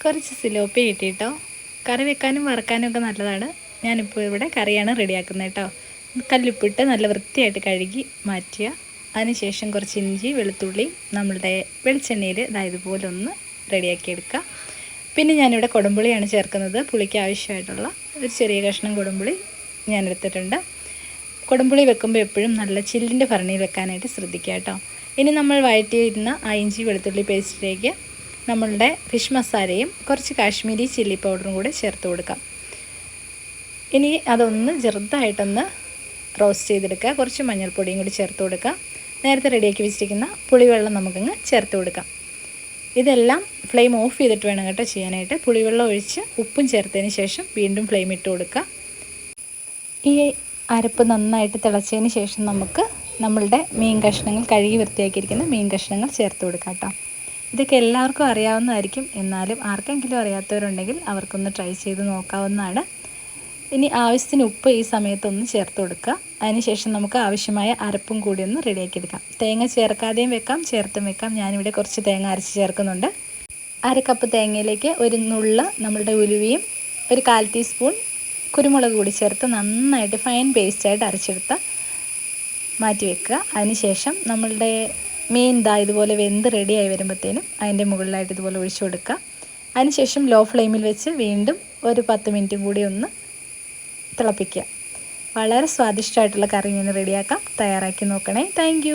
കുറച്ച് സിലോപ്പി കിട്ടിയിട്ടോ. കറി വെക്കാനും വറക്കാനും ഒക്കെ നല്ലതാണ്. ഞാനിപ്പോൾ ഇവിടെ കറിയാണ് റെഡിയാക്കുന്നത് കേട്ടോ. കല്ലുപ്പിട്ട് നല്ല വൃത്തിയായിട്ട് കഴുകി മാറ്റുക. അതിനുശേഷം കുറച്ച് ഇഞ്ചി വെളുത്തുള്ളി നമ്മളുടെ വെളിച്ചെണ്ണയിൽ ഇതുപോലെ ഒന്ന് റെഡിയാക്കി എടുക്കുക. പിന്നെ ഞാനിവിടെ കുടംപുളിയാണ് ചേർക്കുന്നത്. പുളിക്ക് ആവശ്യമായിട്ടുള്ള ഒരു ചെറിയ കഷ്ണം കുടംപുളി ഞാനെടുത്തിട്ടുണ്ട്. കുടംപുളി വെക്കുമ്പോൾ എപ്പോഴും നല്ല ചില്ലിൻ്റെ ഭരണിയിൽ വെക്കാനായിട്ട് ശ്രദ്ധിക്കുക കേട്ടോ. ഇനി നമ്മൾ വഴറ്റിയിരുന്ന ആ ഇഞ്ചി വെളുത്തുള്ളി പേസ്റ്റിലേക്ക് നമ്മളുടെ ഫിഷ് മസാലയും കുറച്ച് കാശ്മീരി ചില്ലി പൗഡറും കൂടെ ചേർത്ത് കൊടുക്കാം. ഇനി അതൊന്ന് ചെറുതായിട്ടൊന്ന് റോസ്റ്റ് ചെയ്തെടുക്കുക. കുറച്ച് മഞ്ഞൾപ്പൊടിയും കൂടി ചേർത്ത് കൊടുക്കുക. നേരത്തെ റെഡിയാക്കി വെച്ചിരിക്കുന്ന പുളിവെള്ളം നമുക്കങ്ങ് ചേർത്ത് കൊടുക്കാം. ഇതെല്ലാം ഫ്ലെയിം ഓഫ് ചെയ്തിട്ട് വേണം കേട്ടോ ചെയ്യാനായിട്ട്. പുളിവെള്ളം ഒഴിച്ച് ഉപ്പും ചേർത്തതിന് ശേഷം വീണ്ടും ഫ്ലെയിം ഇട്ട് കൊടുക്കുക. ഈ അരപ്പ് നന്നായിട്ട് തിളച്ചതിന് ശേഷം നമുക്ക് നമ്മളുടെ മീൻ കഷ്ണങ്ങൾ കഴുകി വൃത്തിയാക്കിയിരിക്കുന്ന മീൻ കഷ്ണങ്ങൾ ചേർത്ത് കൊടുക്കാം കേട്ടോ. ഇതൊക്കെ എല്ലാവർക്കും അറിയാവുന്നതായിരിക്കും. എന്നാലും ആർക്കെങ്കിലും അറിയാത്തവരുണ്ടെങ്കിൽ അവർക്കൊന്ന് ട്രൈ ചെയ്ത് നോക്കാവുന്നതാണ്. ഇനി ആവശ്യത്തിന് ഉപ്പ് ഈ സമയത്തൊന്ന് ചേർത്ത് കൊടുക്കുക. അതിനുശേഷം നമുക്ക് ആവശ്യമായ അരപ്പും കൂടി ഒന്ന് റെഡിയാക്കി എടുക്കാം. തേങ്ങ ചേർക്കാതെയും വെക്കാം, ചേർത്തും വെക്കാം. ഞാനിവിടെ കുറച്ച് തേങ്ങ അരച്ച് ചേർക്കുന്നുണ്ട്. 1/2 കപ്പ് തേങ്ങയിലേക്ക് ഒരു നുള്ള് നമ്മളുടെ ഉലുവയും ഒരു 1/4 ടീസ്പൂൺ കുരുമുളക് കൂടി ചേർത്ത് നന്നായിട്ട് ഫൈൻ പേസ്റ്റായിട്ട് അരച്ചെടുത്ത് മാറ്റി വെക്കുക. അതിനുശേഷം നമ്മളുടെ മീൻ ഇതുപോലെ വെന്ത് റെഡിയായി വരുമ്പോഴത്തേനും അതിൻ്റെ മുകളിലായിട്ട് ഇതുപോലെ ഒഴിച്ചു കൊടുക്കുക. അതിനുശേഷം ലോ ഫ്ലെയിമിൽ വെച്ച് വീണ്ടും ഒരു 10 മിനിറ്റും കൂടി ഒന്ന് തിളപ്പിക്കുക. വളരെ സ്വാദിഷ്ടമായിട്ടുള്ള കറി ഇങ്ങനെ റെഡിയാക്കാം. തയ്യാറാക്കി നോക്കണേ. താങ്ക്